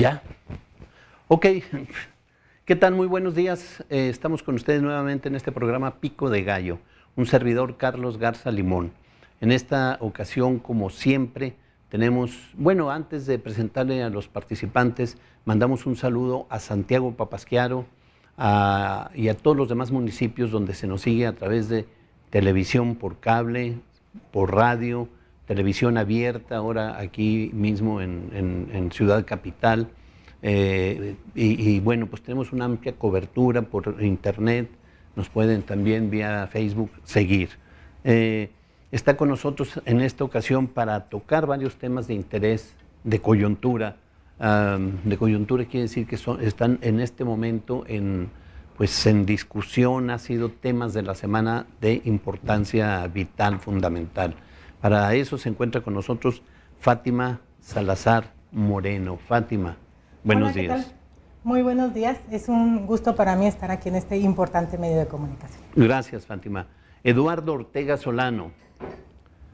Ya. Ok. ¿Qué tal? Muy buenos días. Estamos con ustedes nuevamente en este programa Pico de Gallo. Un servidor, Carlos Garza Limón. En esta ocasión, como siempre, tenemos, bueno, antes de presentarle a los participantes, mandamos un saludo a Santiago Papasquiaro y a todos los demás municipios donde se nos sigue a través de televisión por cable, por radio, televisión abierta, ahora aquí mismo en Ciudad Capital. Bueno, pues tenemos una amplia cobertura por internet, nos pueden también vía Facebook seguir. Está con nosotros en esta ocasión para tocar varios temas de interés, de coyuntura. De coyuntura quiere decir que están en este momento pues en discusión, ha sido temas de la semana de importancia vital, fundamental. Para eso se encuentra con nosotros Fátima Salazar Moreno. Fátima, buenos días. ¿Qué tal? Muy buenos días. Es un gusto para mí estar aquí en este importante medio de comunicación. Gracias, Fátima. Eduardo Ortega Solano.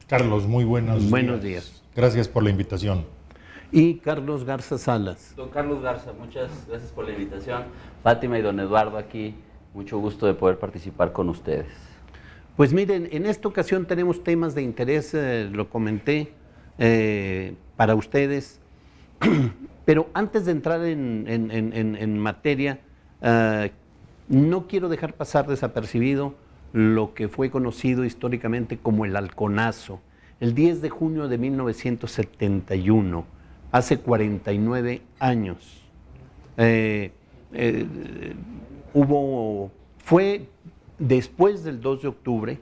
Carlos, muy buenos días. Gracias por la invitación. Y Carlos Garza Salas. Don Carlos Garza, muchas gracias por la invitación. Fátima y don Eduardo aquí, mucho gusto de poder participar con ustedes. Pues miren, en esta ocasión tenemos temas de interés, lo comenté, para ustedes. Pero antes de entrar en materia, no quiero dejar pasar desapercibido lo que fue conocido históricamente como el halconazo. El 10 de junio de 1971, hace 49 años, fue después del 2 de octubre,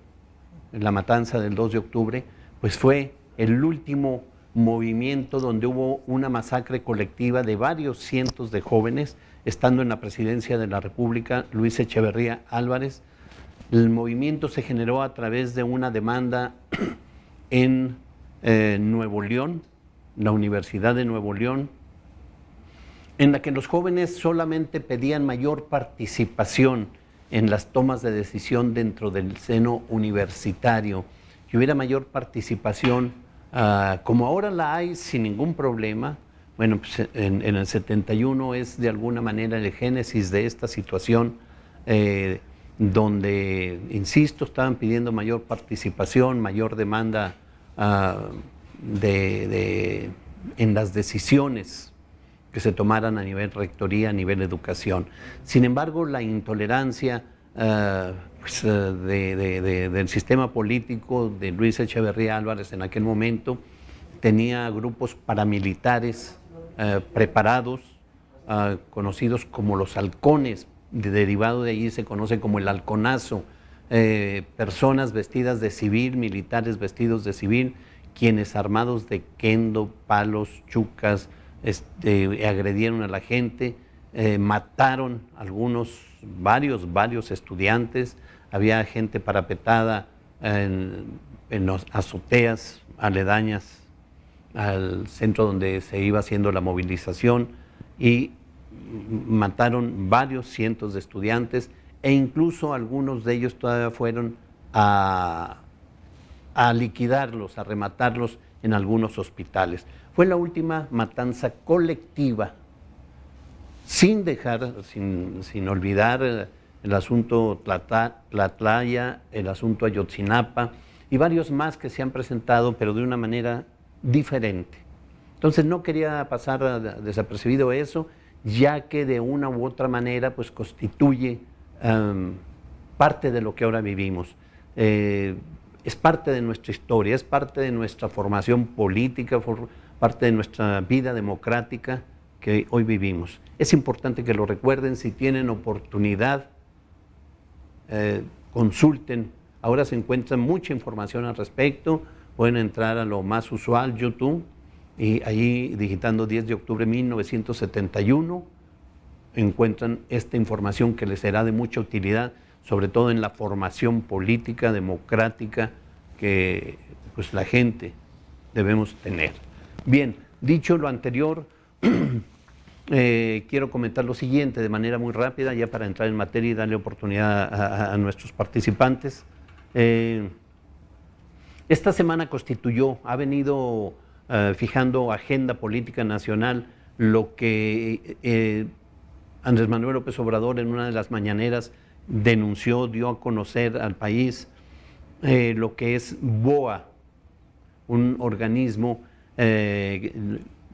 la matanza del 2 de octubre, pues fue el último movimiento donde hubo una masacre colectiva de varios cientos de jóvenes, estando en la presidencia de la República Luis Echeverría Álvarez. El movimiento se generó a través de una demanda en Nuevo León, la Universidad de Nuevo León, en la que los jóvenes solamente pedían mayor participación en las tomas de decisión dentro del seno universitario, que hubiera mayor participación, como ahora la hay sin ningún problema. Bueno, pues en el 71 es de alguna manera el génesis de esta situación, donde, insisto, estaban pidiendo mayor participación, mayor demanda en las decisiones que se tomaran a nivel rectoría, a nivel educación. Sin embargo, la intolerancia del sistema político de Luis Echeverría Álvarez en aquel momento tenía grupos paramilitares preparados, conocidos como los halcones, derivado de allí se conoce como el halconazo, personas vestidas de civil, militares vestidos de civil, quienes armados de kendo, palos, chucas, agredieron a la gente, mataron varios estudiantes, había gente parapetada en las azoteas aledañas al centro donde se iba haciendo la movilización y mataron varios cientos de estudiantes e incluso algunos de ellos todavía fueron a liquidarlos, a rematarlos en algunos hospitales. Fue la última matanza colectiva, sin olvidar el asunto Tlatlaya, el asunto Ayotzinapa y varios más que se han presentado, pero de una manera diferente. Entonces no quería pasar desapercibido eso, ya que de una u otra manera pues constituye parte de lo que ahora vivimos. Es parte de nuestra historia, es parte de nuestra formación política, parte de nuestra vida democrática que hoy vivimos. Es importante que lo recuerden, si tienen oportunidad, consulten. Ahora se encuentra mucha información al respecto, pueden entrar a lo más usual, YouTube, y allí digitando 10 de octubre de 1971, encuentran esta información que les será de mucha utilidad, sobre todo en la formación política, democrática, que pues la gente debemos tener. Bien, dicho lo anterior, quiero comentar lo siguiente de manera muy rápida, ya para entrar en materia y darle oportunidad a nuestros participantes. Esta semana ha venido fijando agenda política nacional lo que Andrés Manuel López Obrador en una de las mañaneras denunció, dio a conocer al país, lo que es BOA, un organismo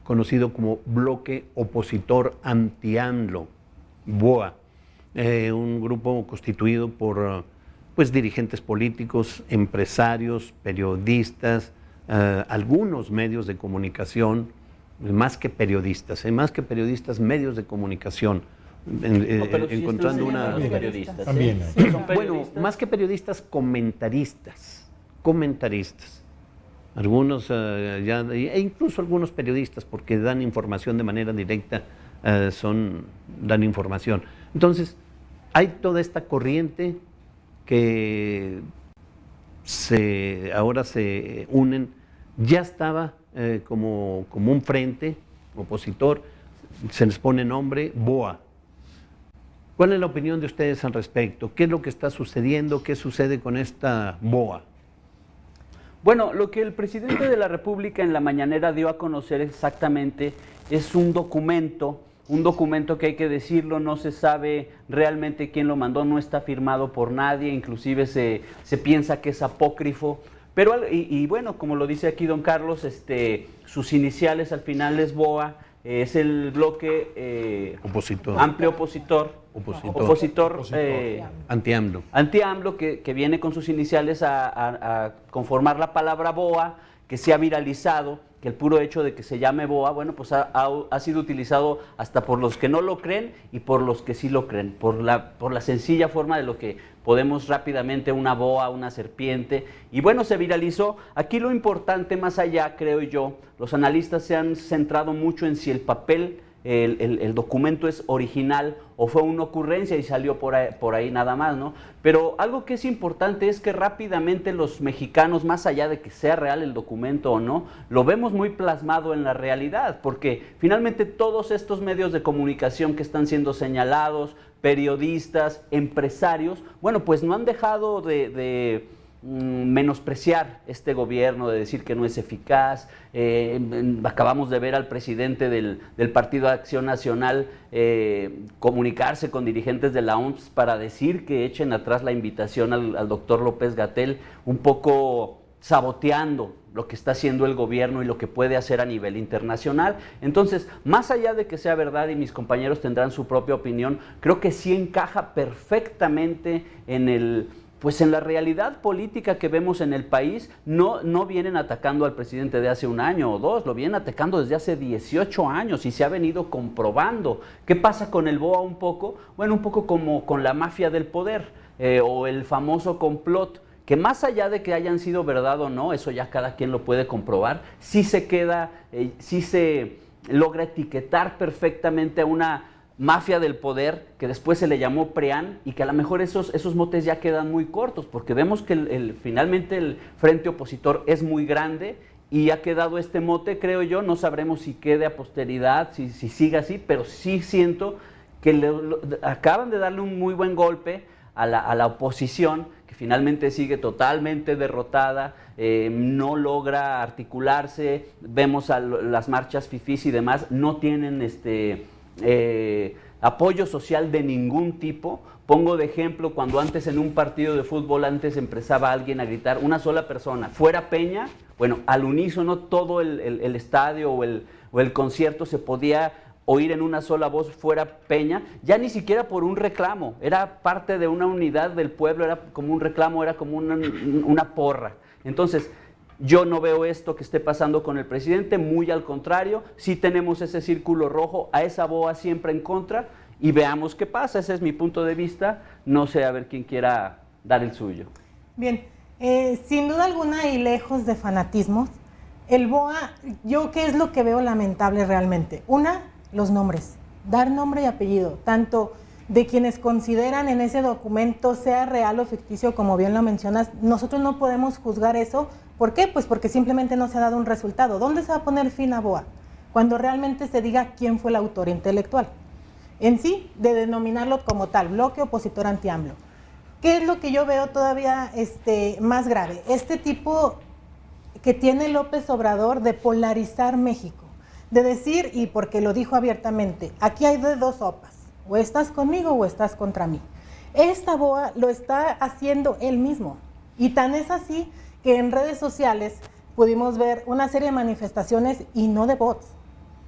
conocido como Bloque Opositor Anti-AMLO, BOA, un grupo constituido por pues dirigentes políticos, empresarios, periodistas, algunos medios de comunicación, más que periodistas, medios de comunicación, encontrando una... periodistas. También. ¿Sí? ¿Son Bueno, periodistas? más que periodistas, comentaristas. Algunos e incluso algunos periodistas, porque dan información de manera directa, dan información. Entonces, hay toda esta corriente que ahora se unen, ya estaba como un frente opositor, se les pone nombre BOA. ¿Cuál es la opinión de ustedes al respecto? ¿Qué es lo que está sucediendo? ¿Qué sucede con esta BOA? Bueno, lo que el presidente de la República en la mañanera dio a conocer exactamente es un documento que hay que decirlo, no se sabe realmente quién lo mandó, no está firmado por nadie, inclusive se piensa que es apócrifo, pero y bueno, como lo dice aquí don Carlos, sus iniciales al final es BOA, es el bloque Opositor. amplio opositor Anti-AMLO. anti-AMLO, que viene con sus iniciales a conformar la palabra BOA, que se ha viralizado, que el puro hecho de que se llame BOA, bueno, pues ha sido utilizado hasta por los que no lo creen y por los que sí lo creen, por la sencilla forma de lo que podemos rápidamente, una boa, una serpiente, y bueno, se viralizó. Aquí lo importante, más allá, creo yo, los analistas se han centrado mucho en si el papel, el documento es original o fue una ocurrencia y salió por ahí nada más, ¿no? Pero algo que es importante es que rápidamente los mexicanos, más allá de que sea real el documento o no, lo vemos muy plasmado en la realidad, porque finalmente todos estos medios de comunicación que están siendo señalados, periodistas, empresarios, bueno, pues no han dejado de menospreciar este gobierno, de decir que no es eficaz. Acabamos de ver al presidente del Partido de Acción Nacional comunicarse con dirigentes de la OMS para decir que echen atrás la invitación al doctor López-Gatell, un poco saboteando lo que está haciendo el gobierno y lo que puede hacer a nivel internacional. Entonces, más allá de que sea verdad y mis compañeros tendrán su propia opinión, creo que sí encaja perfectamente en la realidad política que vemos en el país. No vienen atacando al presidente de hace un año o dos, lo vienen atacando desde hace 18 años y se ha venido comprobando. ¿Qué pasa con el BOA un poco? Bueno, un poco como con la mafia del poder o el famoso complot, que más allá de que hayan sido verdad o no, eso ya cada quien lo puede comprobar, sí se logra etiquetar perfectamente a una mafia del poder que después se le llamó PRIAN y que a lo mejor esos motes ya quedan muy cortos, porque vemos que finalmente el frente opositor es muy grande y ha quedado este mote, creo yo, no sabremos si quede a posteridad, si siga así, pero sí siento que acaban de darle un muy buen golpe a la oposición, que finalmente sigue totalmente derrotada, no logra articularse. Vemos a las marchas fifís y demás, no tienen apoyo social de ningún tipo. Pongo de ejemplo cuando antes en un partido de fútbol empezaba alguien a gritar, una sola persona, fuera Peña, bueno, al unísono todo el estadio o el concierto se podía oír en una sola voz, fuera Peña, ya ni siquiera por un reclamo, era parte de una unidad del pueblo, era como un reclamo, era como una porra. Entonces, yo no veo esto que esté pasando con el presidente, muy al contrario, sí tenemos ese círculo rojo, a esa boa siempre en contra, y veamos qué pasa. Ese es mi punto de vista, no sé, a ver quién quiera dar el suyo. Bien, sin duda alguna y lejos de fanatismos, el BOA, yo qué es lo que veo lamentable realmente. Una, los nombres, dar nombre y apellido, tanto de quienes consideran en ese documento sea real o ficticio, como bien lo mencionas. Nosotros no podemos juzgar eso. ¿Por qué? Pues porque simplemente no se ha dado un resultado. ¿Dónde se va a poner fin a BOA? Cuando realmente se diga quién fue el autor intelectual. En sí, de denominarlo como tal, bloque opositor anti-AMLO. ¿Qué es lo que yo veo todavía más grave? Este tipo que tiene López Obrador de polarizar México, de decir, y porque lo dijo abiertamente, aquí hay de dos sopas, o estás conmigo o estás contra mí. Esta BOA lo está haciendo él mismo, y tan es así que en redes sociales pudimos ver una serie de manifestaciones, y no de bots,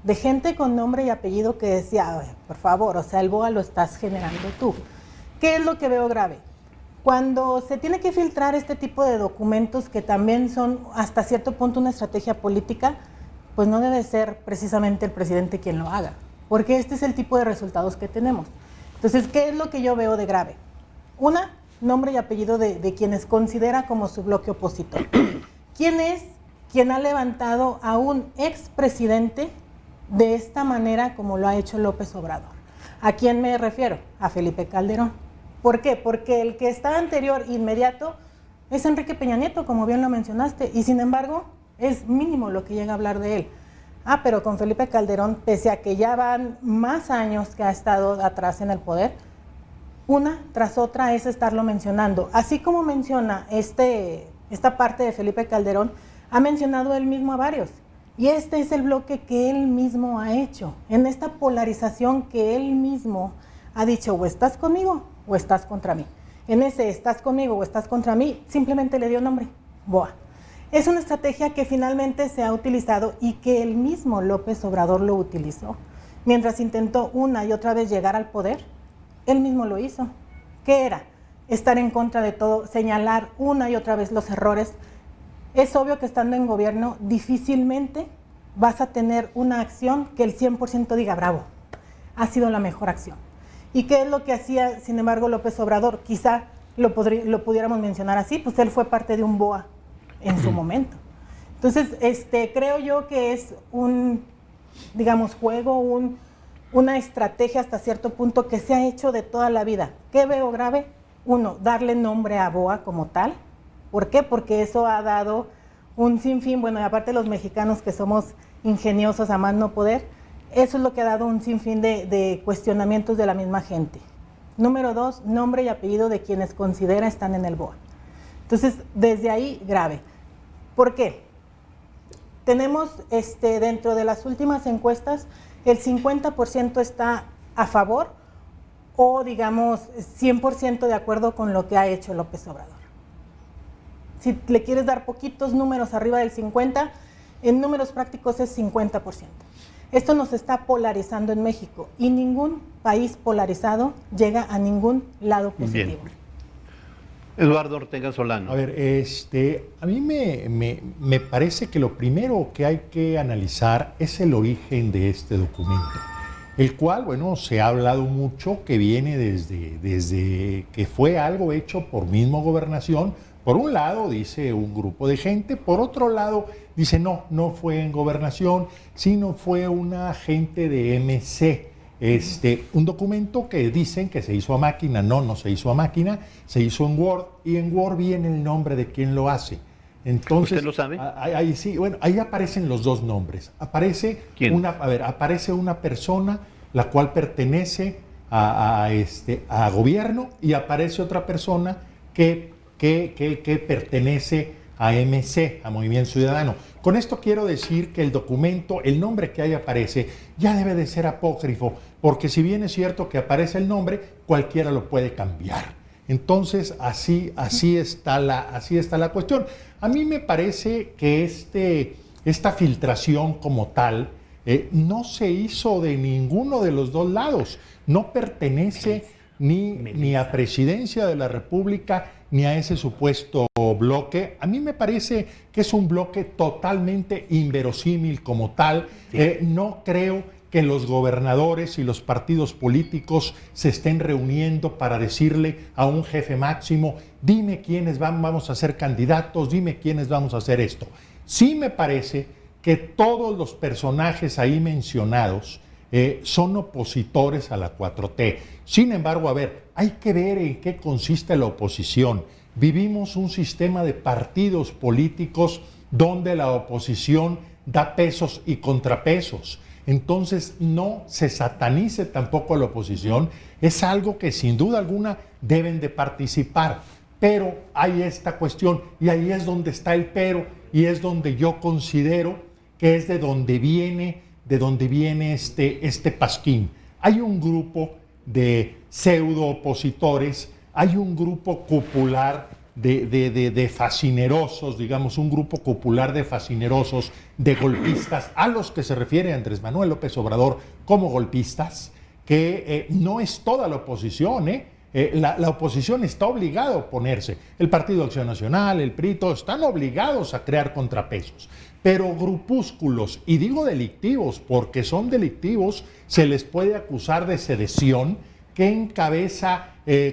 de gente con nombre y apellido que decía, por favor, o sea, el BOA lo estás generando tú. ¿Qué es lo que veo grave? Cuando se tiene que filtrar este tipo de documentos que también son hasta cierto punto una estrategia política, pues no debe ser precisamente el presidente quien lo haga, porque este es el tipo de resultados que tenemos. Entonces, ¿qué es lo que yo veo de grave? Una, nombre y apellido de quienes considera como su bloque opositor. ¿Quién es quien ha levantado a un expresidente de esta manera como lo ha hecho López Obrador? ¿A quién me refiero? A Felipe Calderón. ¿Por qué? Porque el que está anterior, inmediato, es Enrique Peña Nieto, como bien lo mencionaste, y sin embargo, es mínimo lo que llega a hablar de él. Pero con Felipe Calderón, pese a que ya van más años que ha estado atrás en el poder, una tras otra es estarlo mencionando. Así como menciona esta parte de Felipe Calderón, ha mencionado él mismo a varios. Y este es el bloque que él mismo ha hecho, en esta polarización que él mismo ha dicho, o estás conmigo o estás contra mí. En ese estás conmigo o estás contra mí, simplemente le dio nombre, BOA. Es una estrategia que finalmente se ha utilizado y que el mismo López Obrador lo utilizó. Mientras intentó una y otra vez llegar al poder, él mismo lo hizo. ¿Qué era? Estar en contra de todo, señalar una y otra vez los errores. Es obvio que estando en gobierno difícilmente vas a tener una acción que el 100% diga, bravo, ha sido la mejor acción. ¿Y qué es lo que hacía, sin embargo, López Obrador? Quizá lo pudiéramos mencionar así, pues él fue parte de un BOA en su momento. Entonces, creo yo que es un, digamos, juego, una estrategia hasta cierto punto que se ha hecho de toda la vida. ¿Qué veo grave? Uno, darle nombre a BOA como tal. ¿Por qué? Porque eso ha dado un sinfín, bueno, y aparte los mexicanos que somos ingeniosos a más no poder, eso es lo que ha dado un sinfín de cuestionamientos de la misma gente. Número dos, nombre y apellido de quienes considera están en el BOA. Entonces, desde ahí, grave. ¿Por qué? Tenemos dentro de las últimas encuestas, el 50% está a favor o, digamos, 100% de acuerdo con lo que ha hecho López Obrador. Si le quieres dar poquitos números arriba del 50%, en números prácticos es 50%. Esto nos está polarizando en México y ningún país polarizado llega a ningún lado positivo. Bien. Eduardo Ortega Solano. A ver, a mí me parece que lo primero que hay que analizar es el origen de este documento, el cual, bueno, se ha hablado mucho que viene desde que fue algo hecho por mismo Gobernación. Por un lado, dice un grupo de gente, por otro lado, dice no fue en Gobernación, sino fue una gente de MC. Un documento que dicen que se hizo a máquina, no se hizo a máquina, se hizo en Word, y en Word viene el nombre de quien lo hace. Entonces, ¿usted lo sabe? Ahí sí, bueno, ahí aparecen los dos nombres. Aparece aparece una persona la cual pertenece a gobierno, y aparece otra persona que pertenece a MC, a Movimiento Ciudadano. Con esto quiero decir que el documento, el nombre que ahí aparece, ya debe de ser apócrifo, porque si bien es cierto que aparece el nombre, cualquiera lo puede cambiar. Entonces, así está la cuestión. A mí me parece que esta filtración como tal no se hizo de ninguno de los dos lados. No pertenece ni a Presidencia de la República ni a ese supuesto bloque. A mí me parece que es un bloque totalmente inverosímil como tal. No creo que los gobernadores y los partidos políticos se estén reuniendo para decirle a un jefe máximo, dime quiénes vamos a ser candidatos, dime quiénes vamos a hacer esto. Sí me parece que todos los personajes ahí mencionados son opositores a la 4T. Sin embargo, a ver, hay que ver en qué consiste la oposición. Vivimos un sistema de partidos políticos donde la oposición da pesos y contrapesos. Entonces, no se satanice tampoco a la oposición. Es algo que sin duda alguna deben de participar. Pero hay esta cuestión, y ahí es donde está el pero, y es donde yo considero que es de donde viene de donde viene este pasquín. Hay un grupo de pseudo opositores, hay un grupo popular de fascinerosos, digamos, un grupo popular de fascinerosos, de golpistas, a los que se refiere Andrés Manuel López Obrador como golpistas, que no es toda la oposición, la oposición está obligada a oponerse. El Partido Acción Nacional, el PRI, todos están obligados a crear contrapesos. Pero grupúsculos, y digo delictivos porque son delictivos, se les puede acusar de sedición, que encabeza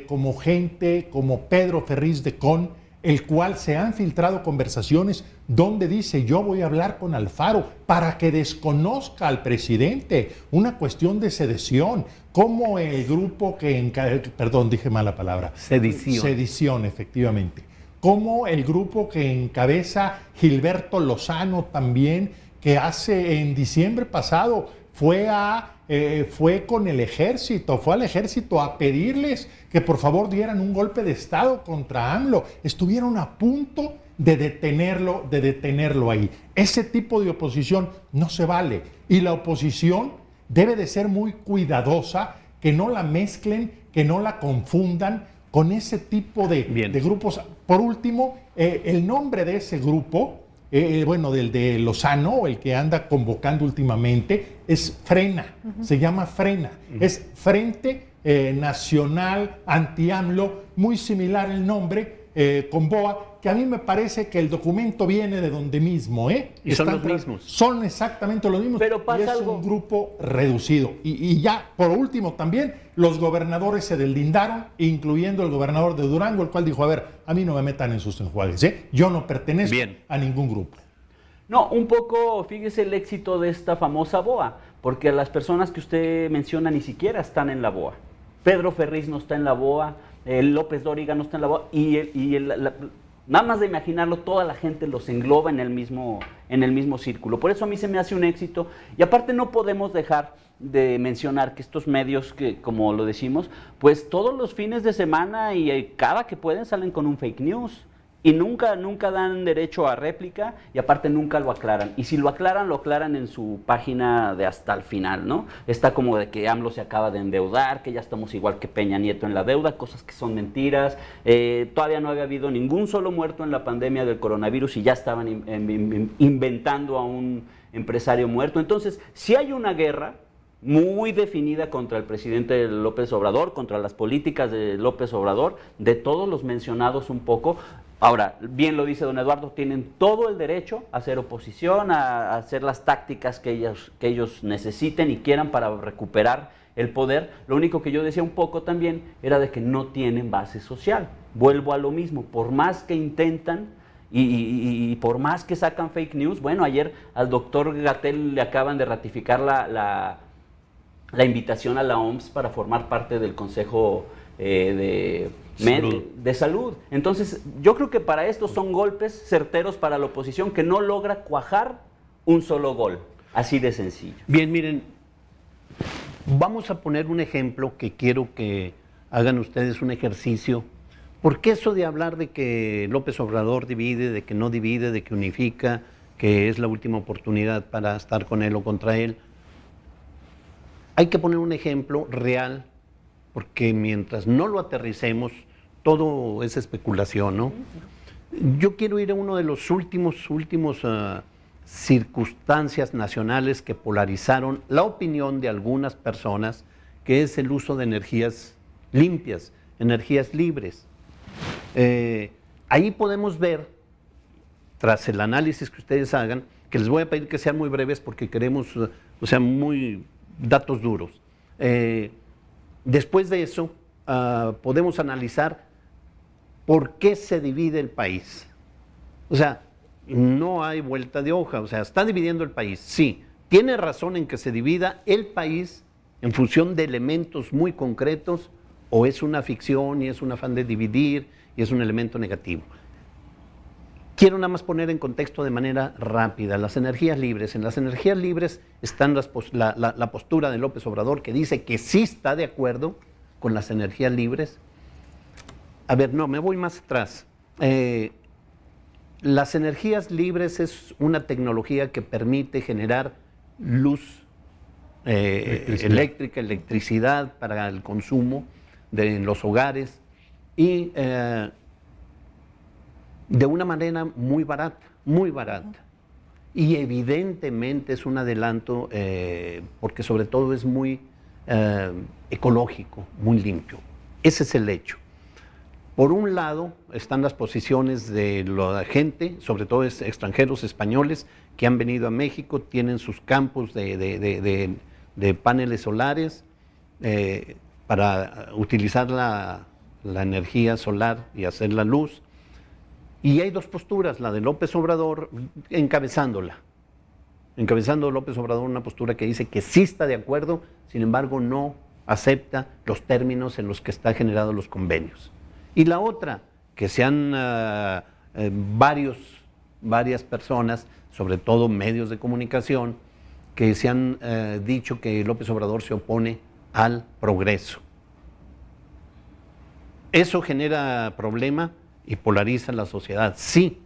como gente como Pedro Ferriz de Con, el cual se han filtrado conversaciones donde dice: yo voy a hablar con Alfaro para que desconozca al presidente, una cuestión de sedición, como el grupo que perdón, dije mala palabra. Sedición, efectivamente. Como el grupo que encabeza Gilberto Lozano también, que en diciembre pasado fue con el ejército, fue al ejército a pedirles que por favor dieran un golpe de estado contra AMLO. Estuvieron a punto de detenerlo ahí. Ese tipo de oposición no se vale, y la oposición debe de ser muy cuidadosa, que no la mezclen, que no la confundan con ese tipo de grupos. Por último, el nombre de ese grupo, del de Lozano, el que anda convocando últimamente, es Frena, se llama Frena, es Frente Nacional Anti-AMLO, muy similar el nombre, con BOA, que a mí me parece que el documento viene de donde mismo, Y son los mismos. Son exactamente los mismos. Pero pasa y es algo. un grupo reducido. Y ya, por último, también los gobernadores se deslindaron, incluyendo el gobernador de Durango, el cual dijo: a ver, a mí no me metan en sus enjuagues, yo no pertenezco a ningún grupo. No, un poco, fíjese el éxito de esta famosa BOA, porque las personas que usted menciona ni siquiera están en la BOA. Pedro Ferriz no está en la BOA, López Dóriga no está en la BOA, nada más de imaginarlo, toda la gente los engloba en el mismo círculo. Por eso a mí se me hace un éxito. Y aparte no podemos dejar de mencionar que estos medios, que como lo decimos, pues todos los fines de semana y cada que pueden salen con un fake news. Y nunca dan derecho a réplica, y aparte nunca lo aclaran. Y si lo aclaran en su página de hasta el final, ¿no? Está como de que AMLO se acaba de endeudar, que ya estamos igual que Peña Nieto en la deuda, cosas que son mentiras. Todavía no había habido ningún solo muerto en la pandemia del coronavirus y ya estaban inventando a un empresario muerto. Entonces, si hay una guerra muy definida contra el presidente López Obrador, contra las políticas de López Obrador, de todos los mencionados un poco. Ahora, bien lo dice don Eduardo, tienen todo el derecho a hacer oposición, a hacer las tácticas que ellos necesiten y quieran para recuperar el poder. Lo único que yo decía un poco también era de que no tienen base social. Vuelvo a lo mismo, por más que intentan y por más que sacan fake news. Bueno, ayer al doctor Gatell le acaban de ratificar la invitación a la OMS para formar parte del Consejo de Salud. Entonces, yo creo que para esto son golpes certeros para la oposición, que no logra cuajar un solo gol. Así de sencillo. Bien, miren, vamos a poner un ejemplo que quiero que hagan ustedes un ejercicio. Porque eso de hablar de que López Obrador divide, de que no divide, de que unifica, que es la última oportunidad para estar con él o contra él, hay que poner un ejemplo real, porque mientras no lo aterricemos, todo es especulación, ¿no? Yo quiero ir a uno de los últimos circunstancias nacionales que polarizaron la opinión de algunas personas, que es el uso de energías limpias, energías libres. Ahí podemos ver, tras el análisis que ustedes hagan, que les voy a pedir que sean muy breves porque queremos, muy datos duros. Después de eso, podemos analizar por qué se divide el país. O sea, no hay vuelta de hoja, está dividiendo el país. Sí, tiene razón en que se divida el país en función de elementos muy concretos, o es una ficción y es un afán de dividir y es un elemento negativo. Quiero nada más poner en contexto de manera rápida las energías libres. En las energías libres están la postura de López Obrador, que dice que sí está de acuerdo con las energías libres. A ver, no, me voy más atrás. Las energías libres es una tecnología que permite generar luz electricidad para el consumo en los hogares y de una manera muy barata, muy barata. Y evidentemente es un adelanto porque sobre todo es muy ecológico, muy limpio. Ese es el hecho. Por un lado están las posiciones de la gente, sobre todo extranjeros españoles que han venido a México, tienen sus campos de paneles solares para utilizar la energía solar y hacer la luz. Y hay dos posturas, la de López Obrador encabezando López Obrador una postura que dice que sí está de acuerdo, sin embargo no acepta los términos en los que están generados los convenios. Y la otra, que sean varias personas, sobre todo medios de comunicación, que se han dicho que López Obrador se opone al progreso. Eso genera problema y polariza la sociedad. Sí.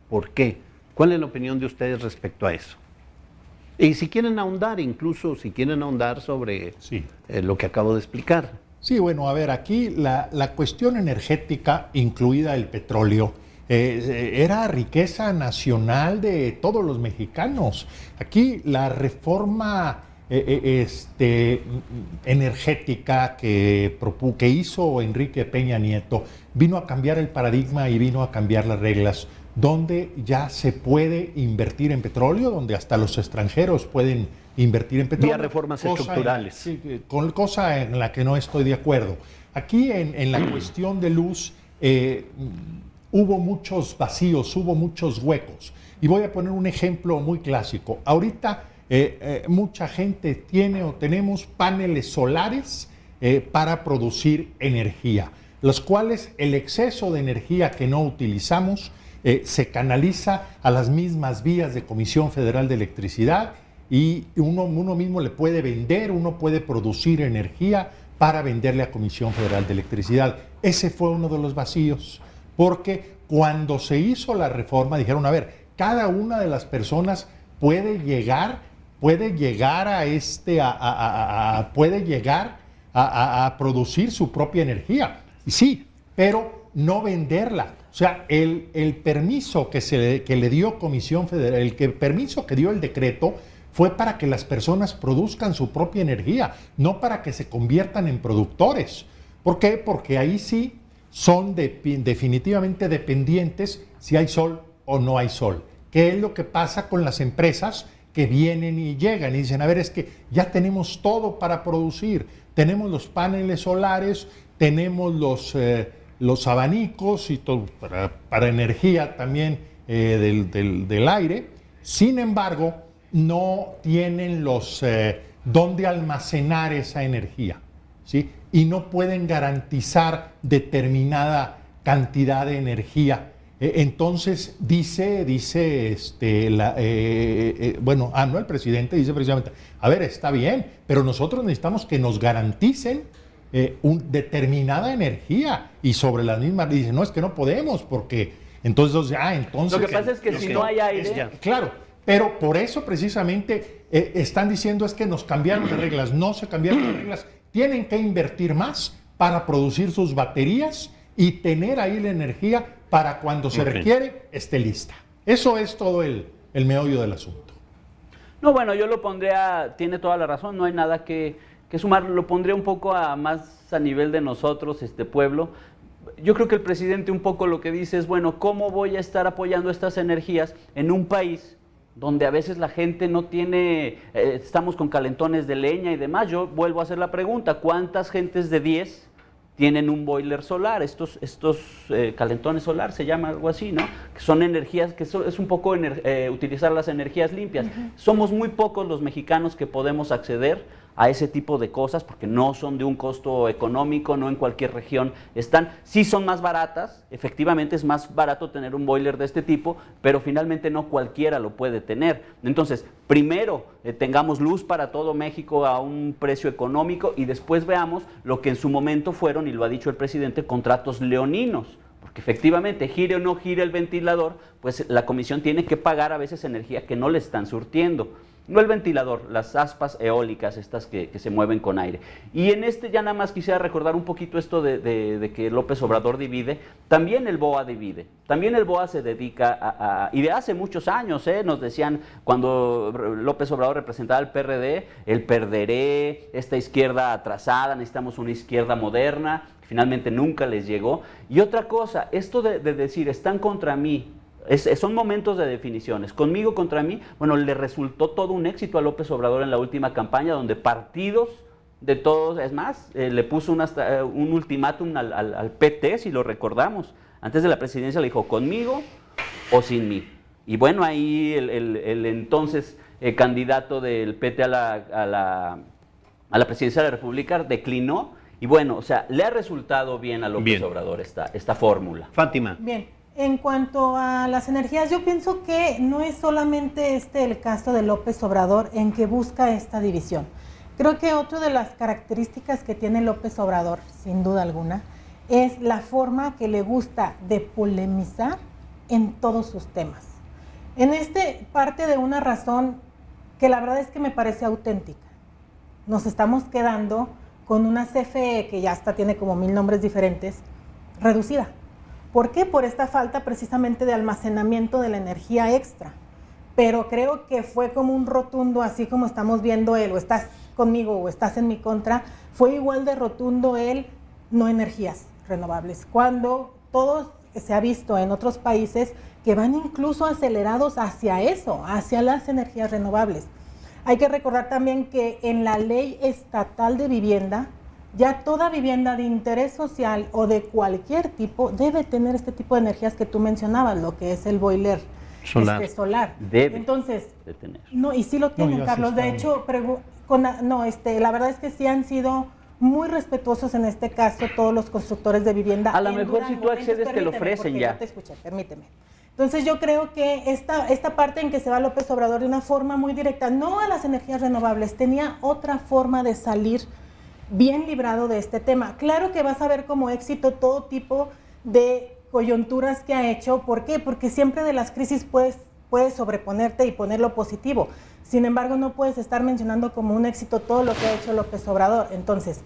¿Por qué? ¿Cuál es la opinión de ustedes respecto a eso? Y si quieren ahondar, incluso si quieren ahondar sobre lo que acabo de explicar. Sí, bueno, a ver, aquí la cuestión energética, incluida el petróleo, era riqueza nacional de todos los mexicanos. Aquí la reforma energética que hizo Enrique Peña Nieto vino a cambiar el paradigma y vino a cambiar las reglas, donde ya se puede invertir en petróleo, donde hasta los extranjeros pueden invertir en petróleo. Vía reformas estructurales. Cosa en la que no estoy de acuerdo. Aquí en la cuestión de luz hubo muchos vacíos, hubo muchos huecos. Y voy a poner un ejemplo muy clásico. Ahorita mucha gente tiene o tenemos paneles solares para producir energía, los cuales el exceso de energía que no utilizamos se canaliza a las mismas vías de Comisión Federal de Electricidad y uno mismo le puede vender, uno puede producir energía para venderle a Comisión Federal de Electricidad. Ese fue uno de los vacíos, porque cuando se hizo la reforma dijeron, a ver, cada una de las personas puede llegar a producir su propia energía. Y sí, pero no venderla. O sea, el permiso que le dio Comisión Federal, permiso que dio el decreto fue para que las personas produzcan su propia energía, no para que se conviertan en productores. ¿Por qué? Porque ahí sí son definitivamente dependientes si hay sol o no hay sol. ¿Qué es lo que pasa con las empresas que vienen y llegan y dicen, a ver, es que ya tenemos todo para producir, tenemos los paneles solares, tenemos los abanicos y todo para energía también del aire, sin embargo, no tienen dónde almacenar esa energía, ¿sí? Y no pueden garantizar determinada cantidad de energía. Entonces dice el presidente dice precisamente, a ver, está bien, pero nosotros necesitamos que nos garanticen determinada energía, y sobre las mismas dicen, no, es que no podemos, porque entonces lo que pasa es que si no hay aire, claro, pero por eso precisamente están diciendo es que nos cambiaron de reglas. No se cambiaron de reglas, tienen que invertir más para producir sus baterías y tener ahí la energía para cuando se requiere esté lista. Eso es todo el meollo del asunto. No, bueno, yo lo pondría, tiene toda la razón, no hay nada que sumar, lo pondría un poco más a nivel de nosotros, este pueblo. Yo creo que el presidente un poco lo que dice es, bueno, ¿cómo voy a estar apoyando estas energías en un país donde a veces la gente no tiene, estamos con calentones de leña y demás? Yo vuelvo a hacer la pregunta, ¿cuántas gentes de 10 tienen un boiler solar? Estos calentones solar se llama algo así, ¿no? Que son energías, es un poco utilizar las energías limpias. Somos muy pocos los mexicanos que podemos acceder a ese tipo de cosas porque no son de un costo económico, no en cualquier región están. Sí son más baratas, efectivamente es más barato tener un boiler de este tipo, pero finalmente no cualquiera lo puede tener. Entonces, primero tengamos luz para todo México a un precio económico y después veamos lo que en su momento fueron, y lo ha dicho el presidente, contratos leoninos. Porque efectivamente, gire o no gire el ventilador, pues la comisión tiene que pagar a veces energía que no le están surtiendo. no el ventilador, las aspas eólicas, estas que se mueven con aire. Y en este ya nada más quisiera recordar un poquito esto de que López Obrador divide. También el BOA divide, también el BOA se dedica y de hace muchos años, nos decían cuando López Obrador representaba al PRD, el perderé, esta izquierda atrasada, necesitamos una izquierda moderna, finalmente nunca les llegó. Y otra cosa, esto de decir, están contra mí, son momentos de definiciones, conmigo contra mí, bueno, le resultó todo un éxito a López Obrador en la última campaña, donde partidos de todos, es más, le puso un ultimátum al PT, si lo recordamos, antes de la presidencia le dijo, conmigo o sin mí. Y bueno, ahí el entonces candidato del PT a la presidencia de la República declinó, y bueno, o sea, le ha resultado bien a López Obrador esta fórmula. Fátima. Bien. En cuanto a las energías, yo pienso que no es solamente el caso de López Obrador en que busca esta división. Creo que otra de las características que tiene López Obrador, sin duda alguna, es la forma que le gusta de polemizar en todos sus temas. En parte de una razón que la verdad es que me parece auténtica. Nos estamos quedando con una CFE que ya hasta tiene como 1000 nombres diferentes, reducida. ¿Por qué? Por esta falta precisamente de almacenamiento de la energía extra. Pero creo que fue como un rotundo, así como estamos viendo o estás conmigo o estás en mi contra, fue igual de rotundo no energías renovables. Cuando todo se ha visto en otros países que van incluso acelerados hacia eso, hacia las energías renovables. Hay que recordar también que en la ley estatal de vivienda, ya toda vivienda de interés social o de cualquier tipo debe tener este tipo de energías que tú mencionabas, lo que es el boiler solar. Debe. Entonces, de tener. No, y sí lo tienen, Carlos. De hecho, la verdad es que sí han sido muy respetuosos en este caso todos los constructores de vivienda. A lo mejor si tú accedes te lo ofrecen ya. No te escuché, permíteme. Entonces yo creo que esta parte en que se va López Obrador de una forma muy directa, no a las energías renovables, tenía otra forma de salir bien librado de este tema. Claro que vas a ver como éxito todo tipo de coyunturas que ha hecho. ¿Por qué? Porque siempre de las crisis puedes sobreponerte y poner lo positivo. Sin embargo, no puedes estar mencionando como un éxito todo lo que ha hecho López Obrador. Entonces,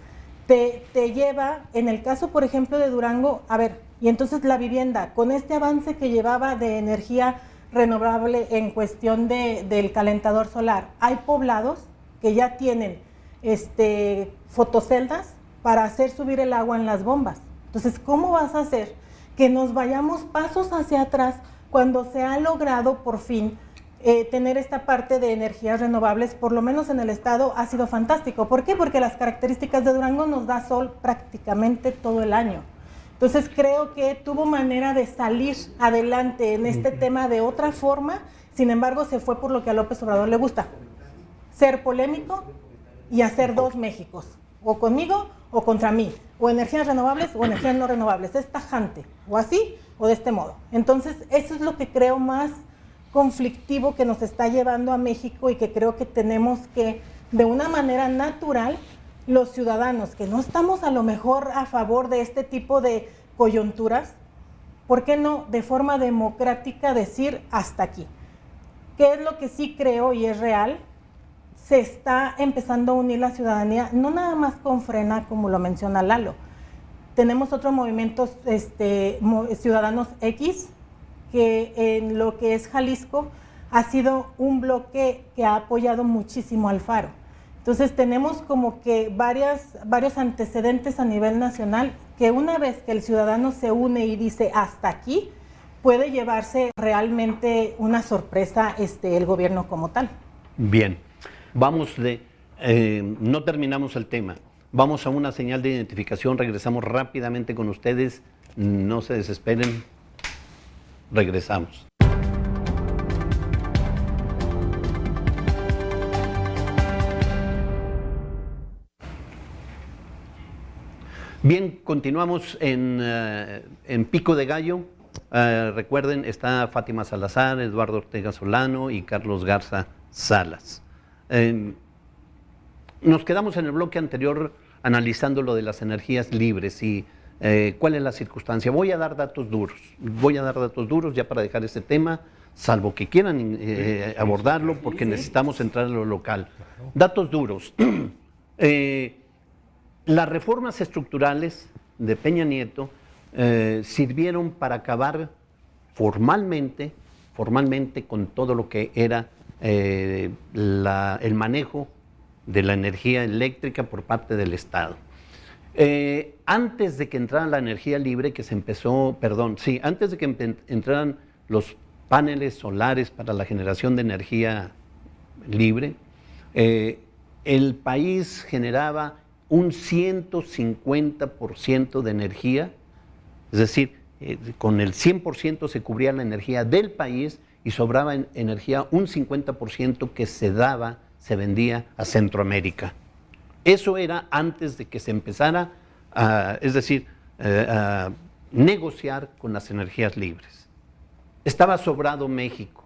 te lleva, en el caso, por ejemplo, de Durango, a ver, y entonces la vivienda, con este avance que llevaba de energía renovable en cuestión del calentador solar, hay poblados que ya tienen fotoceldas para hacer subir el agua en las bombas. Entonces, ¿cómo vas a hacer que nos vayamos pasos hacia atrás cuando se ha logrado por fin tener esta parte de energías renovables? Por lo menos en el estado ha sido fantástico. ¿Por qué? Porque las características de Durango nos da sol prácticamente todo el año. Entonces creo que tuvo manera de salir adelante en este tema de otra forma. Sin embargo, se fue por lo que a López Obrador le gusta: ser polémico y hacer dos Méxicos, o conmigo o contra mí, o energías renovables o energías no renovables. Es tajante, o así o de este modo. Entonces eso es lo que creo más conflictivo que nos está llevando a México, y que creo que tenemos que, de una manera natural, los ciudadanos que no estamos a lo mejor a favor de este tipo de coyunturas, ¿por qué no de forma democrática decir hasta aquí? ¿Qué es lo que sí creo y es real? Se está empezando a unir la ciudadanía, no nada más con Frena, como lo menciona Lalo. Tenemos otros movimientos ciudadanos X, que en lo que es Jalisco ha sido un bloque que ha apoyado muchísimo al Faro. Entonces tenemos como que varios antecedentes a nivel nacional, que una vez que el ciudadano se une y dice hasta aquí, puede llevarse realmente una sorpresa el gobierno como tal. Bien. No terminamos el tema. Vamos a una señal de identificación, regresamos rápidamente con ustedes. No se desesperen. Regresamos. Bien, continuamos en Pico de Gallo. Recuerden, está Fátima Salazar, Eduardo Ortega Solano y Carlos Garza Salas. Nos quedamos en el bloque anterior analizando lo de las energías libres y cuál es la circunstancia. Voy a dar datos duros ya para dejar este tema salvo que quieran abordarlo, porque necesitamos entrar a lo local. Datos duros. Las reformas estructurales de Peña Nieto sirvieron para acabar formalmente con todo lo que era el manejo de la energía eléctrica por parte del Estado. Antes de que entrara la energía libre, antes de que entraran los paneles solares para la generación de energía libre, el país generaba un 150% de energía, es decir, con el 100% se cubría la energía del país y sobraba energía un 50% que se vendía a Centroamérica. Eso era antes de que se empezara a negociar con las energías libres. Estaba sobrado México.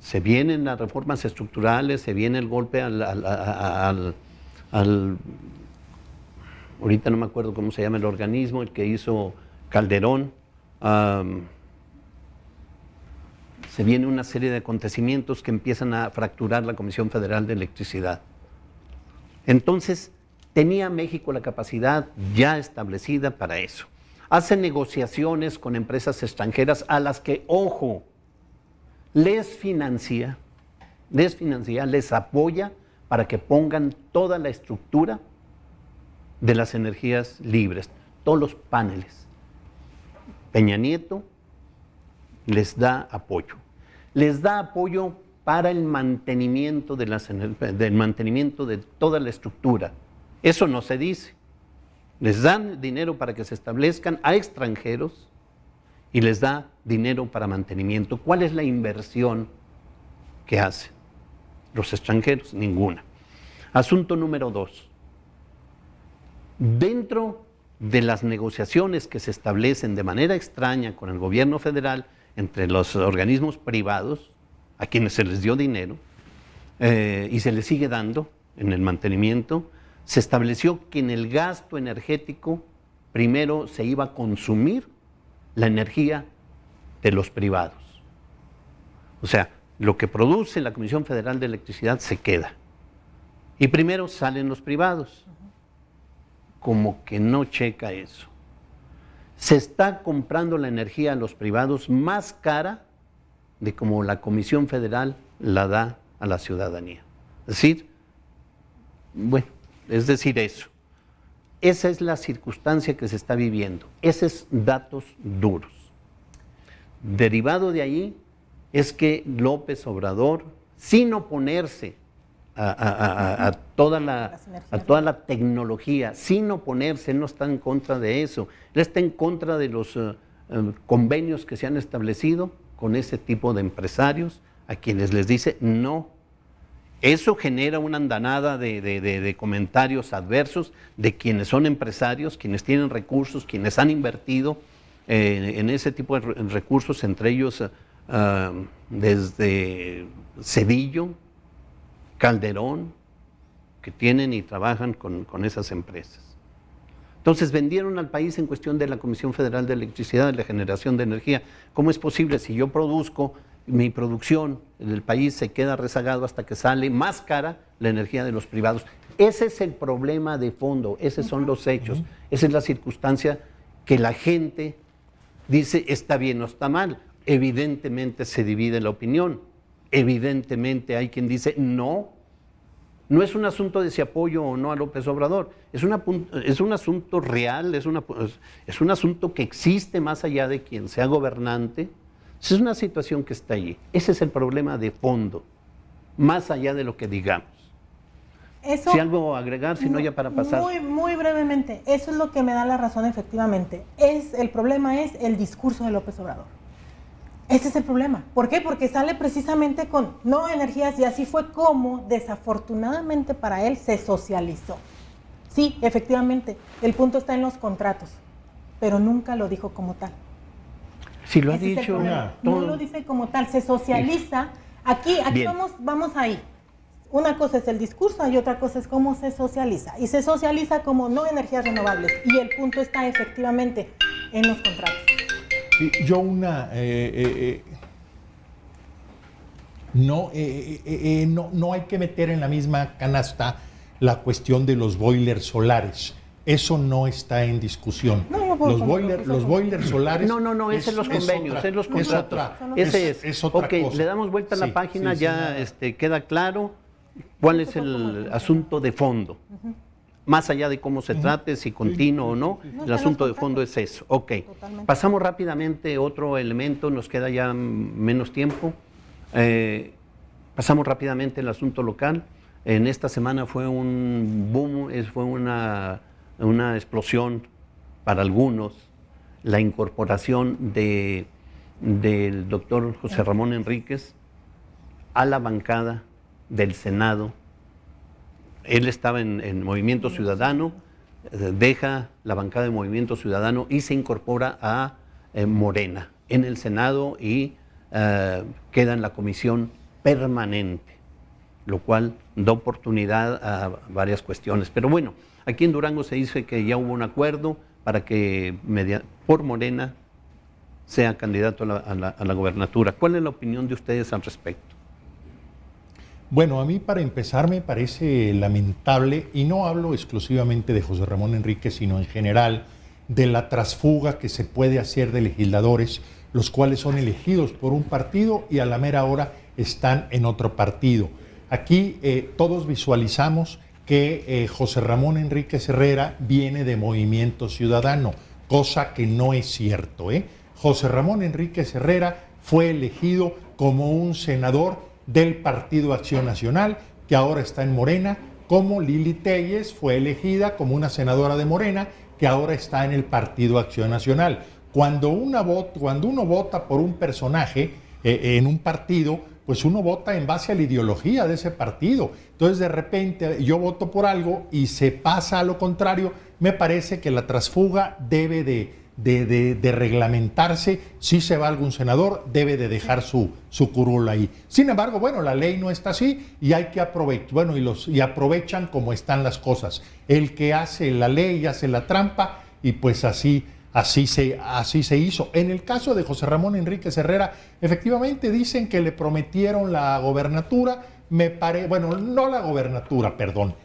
Se vienen las reformas estructurales, se viene el golpe ahorita no me acuerdo cómo se llama el organismo, el que hizo Calderón. Se viene una serie de acontecimientos que empiezan a fracturar la Comisión Federal de Electricidad. Entonces, tenía México la capacidad ya establecida para eso. Hace negociaciones con empresas extranjeras a las que, ojo, les financia, les apoya para que pongan toda la estructura de las energías libres, todos los paneles. Peña Nieto les da apoyo. Les da apoyo para el mantenimiento de toda la estructura. Eso no se dice. Les dan dinero para que se establezcan a extranjeros y les da dinero para mantenimiento. ¿Cuál es la inversión que hacen los extranjeros? Ninguna. Asunto número 2. Dentro de las negociaciones que se establecen de manera extraña con el gobierno federal entre los organismos privados, a quienes se les dio dinero y se les sigue dando en el mantenimiento, se estableció que en el gasto energético primero se iba a consumir la energía de los privados. O sea, lo que produce la Comisión Federal de Electricidad se queda. Y primero salen los privados. Como que no checa eso. Se está comprando la energía a los privados más cara de como la Comisión Federal la da a la ciudadanía. Es decir, eso. Esa es la circunstancia que se está viviendo. Esos datos duros. Derivado de ahí es que López Obrador, sin oponerse a toda la tecnología, sin oponerse, él no está en contra de eso, él está en contra de los convenios que se han establecido con ese tipo de empresarios, a quienes les dice no. Eso genera una andanada de comentarios adversos de quienes son empresarios, quienes tienen recursos, quienes han invertido en ese tipo de recursos, entre ellos desde Cedillo, Calderón, que tienen y trabajan con esas empresas. Entonces vendieron al país en cuestión de la Comisión Federal de Electricidad, de la generación de energía. ¿Cómo es posible? Si yo produzco, mi producción en el país se queda rezagado hasta que sale más cara la energía de los privados. Ese es el problema de fondo, esos son los hechos, esa es la circunstancia que la gente dice está bien o está mal. Evidentemente se divide la opinión, evidentemente hay quien dice no es un asunto de si apoyo o no a López Obrador, es un asunto real, es un asunto que existe más allá de quien sea gobernante. Es una situación que está allí. Ese es el problema de fondo, más allá de lo que digamos. Eso, si algo agregar, si no ya para pasar. Muy brevemente, eso es lo que me da la razón efectivamente. El problema es el discurso de López Obrador. Ese es el problema. ¿Por qué? Porque sale precisamente con no energías y así fue como, desafortunadamente para él, se socializó. Sí, efectivamente, el punto está en los contratos, pero nunca lo dijo como tal. Si lo ha Ese dicho, no lo dice como tal, se socializa. Aquí vamos ahí. Una cosa es el discurso y otra cosa es cómo se socializa. Y se socializa como no energías renovables. Y el punto está efectivamente en los contratos. Yo no hay que meter en la misma canasta la cuestión de los boilers solares. Eso no está en discusión. Los boilers solares... No, ese es los convenios, es los contratos. Ese es otra ok, cosa. le damos vuelta a la página, sí, ya queda claro cuál es el asunto de fondo. Más allá de cómo se trate, si continuo o no, el asunto de fondo es eso. Ok, pasamos rápidamente otro elemento, nos queda ya menos tiempo. Pasamos rápidamente el asunto local. En esta semana fue un boom, fue una explosión para algunos, la incorporación del doctor José Ramón Enríquez a la bancada del Senado. Él estaba en Movimiento Ciudadano, deja la bancada de Movimiento Ciudadano y se incorpora a Morena en el Senado y queda en la comisión permanente, lo cual da oportunidad a varias cuestiones. Pero bueno, aquí en Durango se dice que ya hubo un acuerdo para que por Morena sea candidato a la gobernatura. ¿Cuál es la opinión de ustedes al respecto? Bueno, a mí para empezar me parece lamentable, y no hablo exclusivamente de José Ramón Enríquez, sino en general, de la trasfuga que se puede hacer de legisladores, los cuales son elegidos por un partido y a la mera hora están en otro partido. Aquí todos visualizamos que José Ramón Enríquez Herrera viene de Movimiento Ciudadano, cosa que no es cierto. José Ramón Enríquez Herrera fue elegido como un senador del Partido Acción Nacional, que ahora está en Morena, como Lili Téllez fue elegida como una senadora de Morena, que ahora está en el Partido Acción Nacional. Cuando uno vota por un personaje en un partido, pues uno vota en base a la ideología de ese partido. Entonces, de repente, yo voto por algo y se pasa a lo contrario. Me parece que la trasfuga debe de reglamentarse. Si se va algún senador, debe de dejar su curul ahí. Sin embargo, bueno, la ley no está así y hay que aprovechar, bueno, y aprovechan como están las cosas. El que hace la ley hace la trampa y pues así se hizo. En el caso de José Ramón Enríquez Herrera, efectivamente dicen que le prometieron la gobernatura,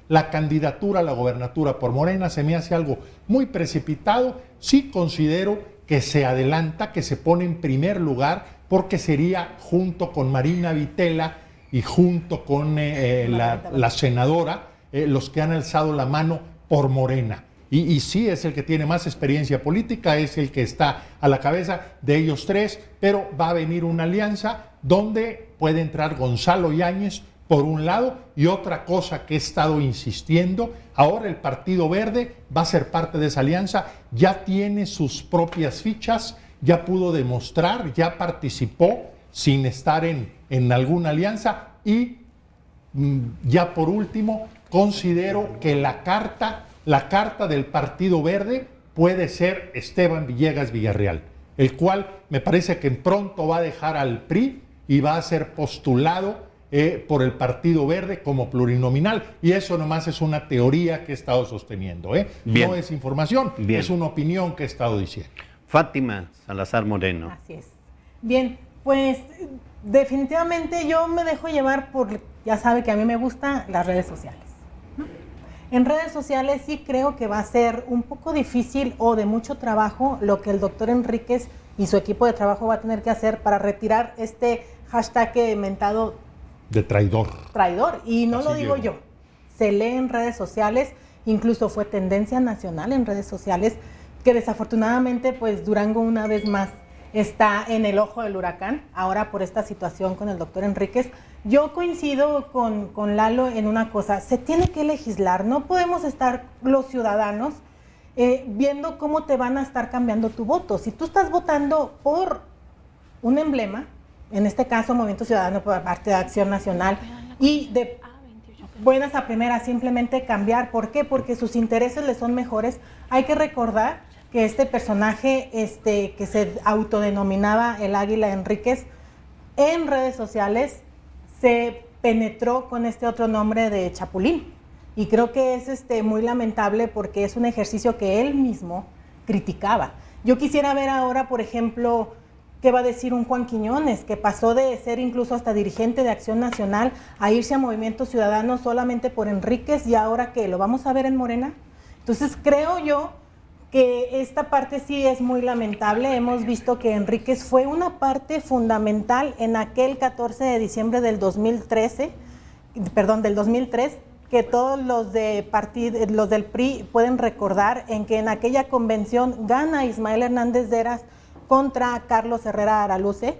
la candidatura a la gobernatura por Morena. Se me hace algo muy precipitado. Sí considero que se adelanta, que se pone en primer lugar, porque sería junto con Marina Vitela y junto con la senadora, los que han alzado la mano por Morena. Y sí es el que tiene más experiencia política, es el que está a la cabeza de ellos tres, pero va a venir una alianza donde puede entrar Gonzalo Yáñez por un lado, y otra cosa que he estado insistiendo, ahora el Partido Verde va a ser parte de esa alianza, ya tiene sus propias fichas, ya pudo demostrar, ya participó sin estar en alguna alianza, y ya por último considero que la carta del Partido Verde puede ser Esteban Villegas Villarreal, el cual me parece que pronto va a dejar al PRI y va a ser postulado por el Partido Verde como plurinominal. Y eso nomás es una teoría que he estado sosteniendo. Bien. No es información, Bien. Es una opinión que he estado diciendo. Fátima Salazar Moreno. Así es. Bien, pues definitivamente yo me dejo llevar por, ya sabe que a mí me gustan las redes sociales. En redes sociales sí creo que va a ser un poco difícil o de mucho trabajo lo que el doctor Enríquez y su equipo de trabajo va a tener que hacer para retirar este hashtag mentado De traidor. Y no Así lo digo llegó. yo, se lee en redes sociales, incluso fue tendencia nacional en redes sociales, que desafortunadamente pues Durango una vez más está en el ojo del huracán, ahora por esta situación con el doctor Enríquez. Yo coincido con Lalo en una cosa, se tiene que legislar, no podemos estar los ciudadanos viendo cómo te van a estar cambiando tu voto. Si tú estás votando por un emblema, en este caso Movimiento Ciudadano por parte de Acción Nacional, y de buenas a primeras simplemente cambiar, ¿por qué? Porque sus intereses les son mejores. Hay que recordar que este personaje que se autodenominaba el Águila Enríquez, en redes sociales se penetró con este otro nombre de Chapulín, y creo que es muy lamentable porque es un ejercicio que él mismo criticaba. Yo quisiera ver ahora, por ejemplo, qué va a decir un Juan Quiñones, que pasó de ser incluso hasta dirigente de Acción Nacional a irse a Movimiento Ciudadano solamente por Enríquez, y ahora que lo vamos a ver en Morena. Entonces creo yo que esta parte sí es muy lamentable. Hemos visto que Enríquez fue una parte fundamental en aquel 14 de diciembre del 2003, que todos los del PRI pueden recordar, en que en aquella convención gana Ismael Hernández Deras contra Carlos Herrera Araluce,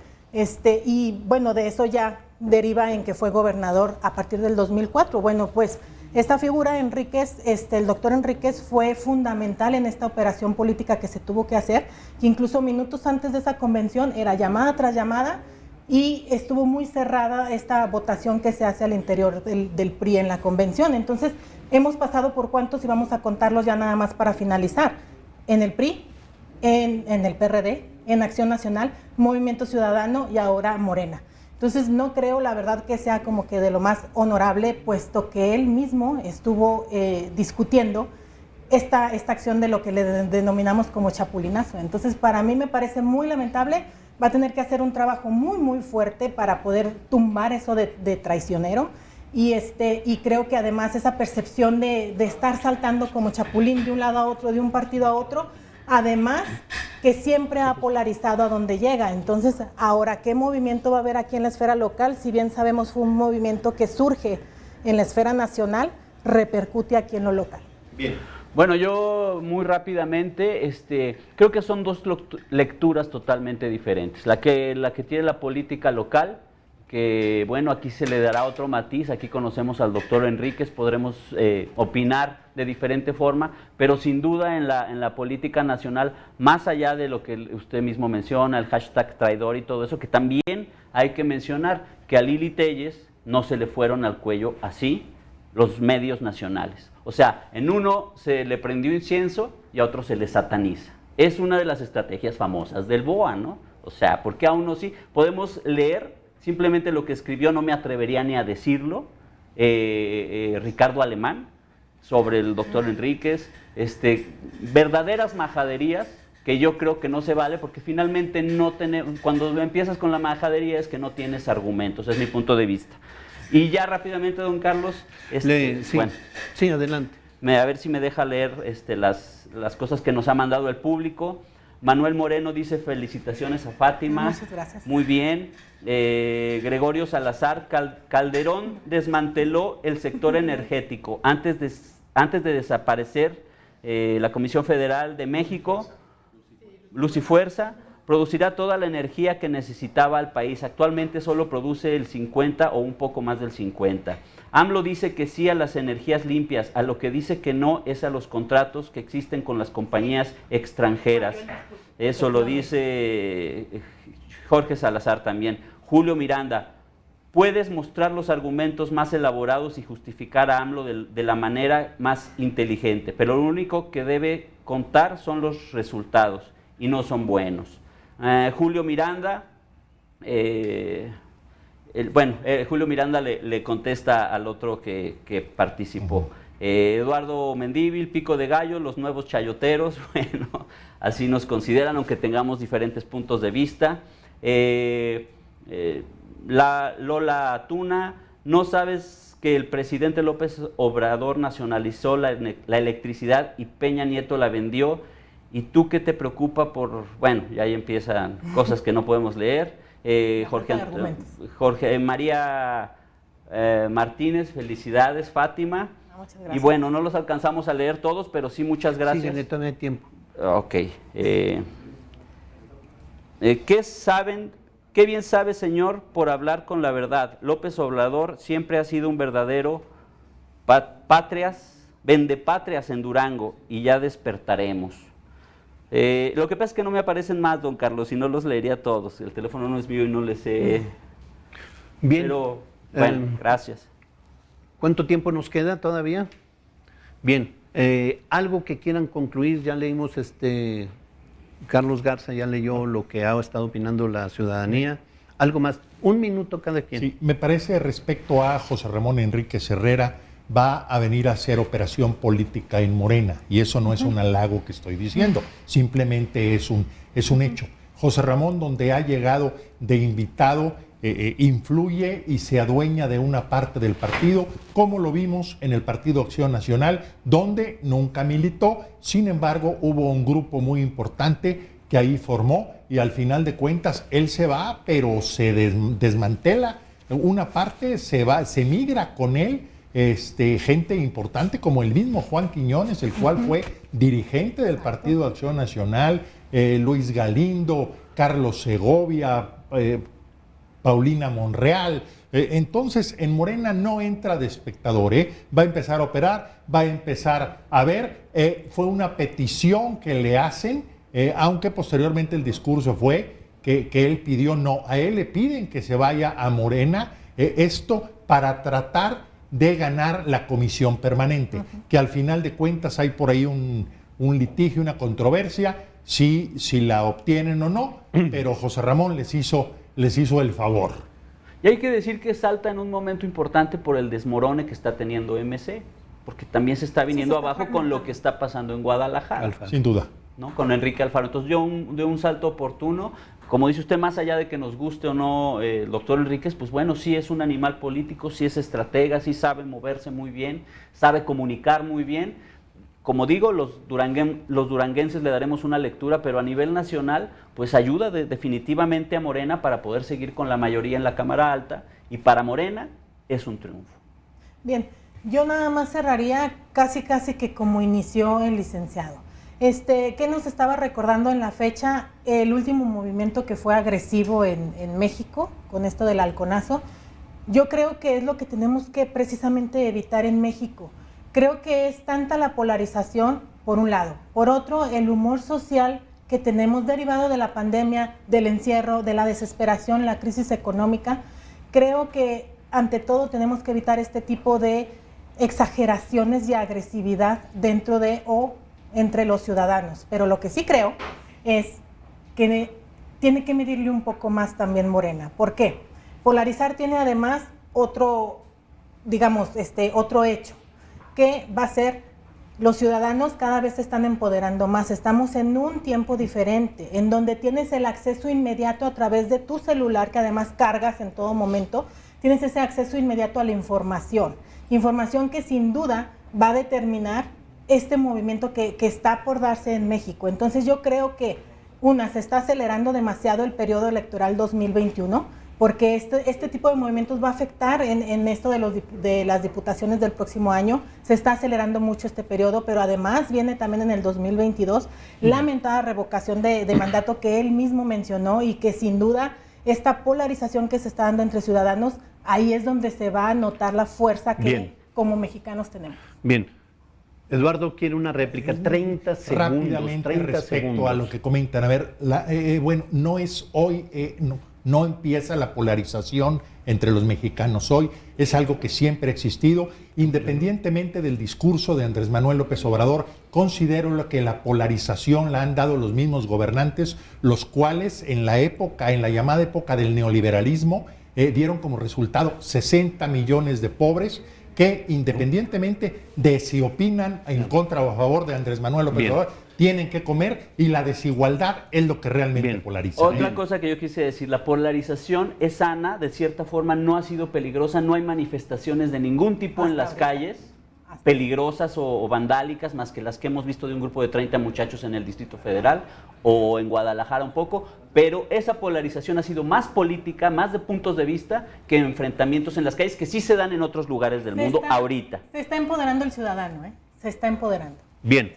y bueno, de eso ya deriva en que fue gobernador a partir del 2004. Bueno, pues esta figura, Enríquez, el doctor Enríquez, fue fundamental en esta operación política que se tuvo que hacer, que incluso minutos antes de esa convención era llamada tras llamada, y estuvo muy cerrada esta votación que se hace al interior del PRI en la convención. Entonces, hemos pasado por cuántos, y vamos a contarlos ya nada más para finalizar: en el PRI, en el PRD, en Acción Nacional, Movimiento Ciudadano y ahora Morena. Entonces, no creo, la verdad, que sea como que de lo más honorable, puesto que él mismo estuvo discutiendo esta acción de lo que le denominamos como chapulinazo. Entonces, para mí me parece muy lamentable. Va a tener que hacer un trabajo muy, muy fuerte para poder tumbar eso de traicionero. Y creo que además esa percepción de estar saltando como chapulín de un lado a otro, de un partido a otro, además que siempre ha polarizado a donde llega. Entonces, ahora, ¿qué movimiento va a haber aquí en la esfera local? Si bien sabemos, fue un movimiento que surge en la esfera nacional, repercute aquí en lo local. Bien. Bueno, yo muy rápidamente, creo que son dos lecturas totalmente diferentes. La que tiene la política local, que bueno, aquí se le dará otro matiz. Aquí conocemos al doctor Enríquez, podremos opinar de diferente forma, pero sin duda en la política nacional, más allá de lo que usted mismo menciona, el hashtag traidor y todo eso, que también hay que mencionar que a Lili Téllez no se le fueron al cuello así los medios nacionales. O sea, en uno se le prendió incienso y a otro se le sataniza. Es una de las estrategias famosas del BOA, ¿no? O sea, porque a uno sí podemos leer simplemente lo que escribió, no me atrevería ni a decirlo, Ricardo Alemán, sobre el doctor Enríquez, verdaderas majaderías que yo creo que no se vale, porque finalmente no tenemos, cuando empiezas con la majadería es que no tienes argumentos, es mi punto de vista. Y ya rápidamente, don Carlos, sí, bueno, sí, adelante. A ver si me deja leer las cosas que nos ha mandado el público. Manuel Moreno dice: felicitaciones a Fátima. Muchas gracias. Muy bien. Gregorio Salazar: Calderón desmanteló el sector energético antes de desaparecer la Comisión Federal de México. Luz y Fuerza producirá toda la energía que necesitaba el país. Actualmente solo produce el 50 o un poco más del 50. AMLO dice que sí a las energías limpias, a lo que dice que no es a los contratos que existen con las compañías extranjeras. Eso lo dice Jorge Salazar también. Julio Miranda: puedes mostrar los argumentos más elaborados y justificar a AMLO de la manera más inteligente, pero lo único que debe contar son los resultados, y no son buenos. Julio Miranda, Julio Miranda le contesta al otro que participó. Eduardo Mendívil: pico de gallo, los nuevos chayoteros. Bueno, así nos consideran, aunque tengamos diferentes puntos de vista. Lola Tuna: ¿no sabes que el presidente López Obrador nacionalizó la electricidad y Peña Nieto la vendió? ¿Y tú qué te preocupa por...? Bueno, y ahí empiezan cosas que no podemos leer. Jorge María Martínez: felicidades, Fátima. Muchas gracias. Y bueno, no los alcanzamos a leer todos, pero sí, muchas gracias. Sí, le tomé tiempo. Ok. ¿Qué bien sabe, señor, por hablar con la verdad? López Obrador siempre ha sido un verdadero vendepatrias en Durango, y ya despertaremos. Lo que pasa es que no me aparecen más, don Carlos, y no los leería todos. El teléfono no es mío y no les sé. Bien. Pero, bueno, gracias. ¿Cuánto tiempo nos queda todavía? Bien. Algo que quieran concluir, ya leímos Carlos Garza ya leyó lo que ha estado opinando la ciudadanía. Algo más, 1 minuto cada quien. Sí, me parece, respecto a José Ramón Enríquez Herrera, va a venir a hacer operación política en Morena. Y eso no es un halago que estoy diciendo, simplemente es un hecho. José Ramón, donde ha llegado de invitado, influye y se adueña de una parte del partido, como lo vimos en el Partido Acción Nacional, donde nunca militó. Sin embargo, hubo un grupo muy importante que ahí formó y al final de cuentas él se va, pero se desmantela. Una parte se migra con él, gente importante como el mismo Juan Quiñones, el cual fue dirigente del Partido Acción Nacional, Luis Galindo, Carlos Segovia, Paulina Monreal. Entonces, en Morena no entra de espectador, va a empezar a operar, va a empezar a ver. Fue una petición que le hacen, aunque posteriormente el discurso fue que él pidió no. A él le piden que se vaya a Morena, esto para tratar de ganar la comisión permanente, que al final de cuentas hay por ahí un litigio, una controversia, si la obtienen o no, pero José Ramón les hizo el favor. Y hay que decir que salta en un momento importante por el desmorone que está teniendo MC, porque también se está viniendo abajo con lo que está pasando en Guadalajara. Sin duda. ¿No? Con Enrique Alfaro. Entonces dio un salto oportuno. Como dice usted, más allá de que nos guste o no el doctor Enríquez, pues bueno, sí es un animal político, sí es estratega, sí sabe moverse muy bien, sabe comunicar muy bien. Como digo, los duranguenses le daremos una lectura, pero a nivel nacional, pues ayuda definitivamente a Morena para poder seguir con la mayoría en la Cámara Alta, y para Morena es un triunfo. Bien, yo nada más cerraría casi que como inició el licenciado. ¿Qué nos estaba recordando en la fecha? El último movimiento que fue agresivo en México, con esto del halconazo. Yo creo que es lo que tenemos que precisamente evitar en México. Creo que es tanta la polarización, por un lado. Por otro, el humor social que tenemos derivado de la pandemia, del encierro, de la desesperación, la crisis económica. Creo que ante todo tenemos que evitar este tipo de exageraciones y agresividad dentro de o entre los ciudadanos. Pero lo que sí creo es que tiene que medirle un poco más también Morena. ¿Por qué? Polarizar tiene además otro hecho, que va a ser los ciudadanos cada vez se están empoderando más. Estamos en un tiempo diferente, en donde tienes el acceso inmediato a través de tu celular, que además cargas en todo momento, tienes ese acceso inmediato a la información que sin duda va a determinar este movimiento que está por darse en México. Entonces yo creo que se está acelerando demasiado el periodo electoral 2021, porque este tipo de movimientos va a afectar en esto de las diputaciones del próximo año. Se está acelerando mucho este periodo, pero además viene también en el 2022 la lamentada revocación de mandato que él mismo mencionó, y que sin duda esta polarización que se está dando entre ciudadanos, ahí es donde se va a notar la fuerza que como mexicanos tenemos. Bien. Eduardo quiere una réplica, 30 segundos. Rápidamente 30 respecto segundos. a lo que comentan. A ver, no es hoy, no empieza la polarización entre los mexicanos hoy, es algo que siempre ha existido. Independientemente del discurso de Andrés Manuel López Obrador, considero que la polarización la han dado los mismos gobernantes, los cuales en la llamada época del neoliberalismo, dieron como resultado 60 millones de pobres, que independientemente de si opinan en contra o a favor de Andrés Manuel López Obrador, tienen que comer, y la desigualdad es lo que realmente polariza. Otra cosa que yo quise decir, la polarización es sana, de cierta forma no ha sido peligrosa, no hay manifestaciones de ningún tipo en las calles peligrosas o vandálicas, más que las que hemos visto de un grupo de 30 muchachos en el Distrito Federal o en Guadalajara un poco, pero esa polarización ha sido más política, más de puntos de vista, que enfrentamientos en las calles, que sí se dan en otros lugares del mundo ahorita. Se está empoderando el ciudadano, se está empoderando. Bien,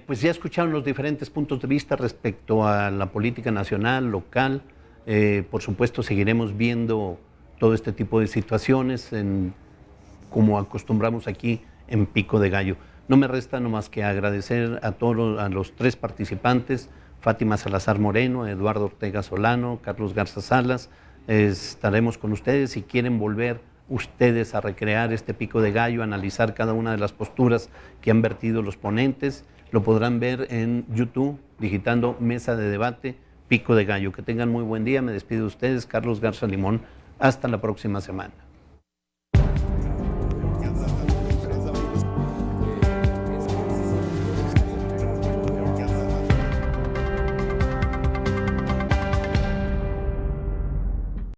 pues ya escucharon los diferentes puntos de vista respecto a la política nacional, local. Por supuesto seguiremos viendo todo este tipo de situaciones como acostumbramos aquí en Pico de Gallo. No me resta nomás que agradecer a los tres participantes, Fátima Salazar Moreno, Eduardo Ortega Solano, Carlos Garza Salas. Estaremos con ustedes si quieren volver ustedes a recrear este Pico de Gallo, analizar cada una de las posturas que han vertido los ponentes. Lo podrán ver en YouTube, digitando Mesa de Debate Pico de Gallo. Que tengan muy buen día. Me despido de ustedes, Carlos Garza Limón. Hasta la próxima semana.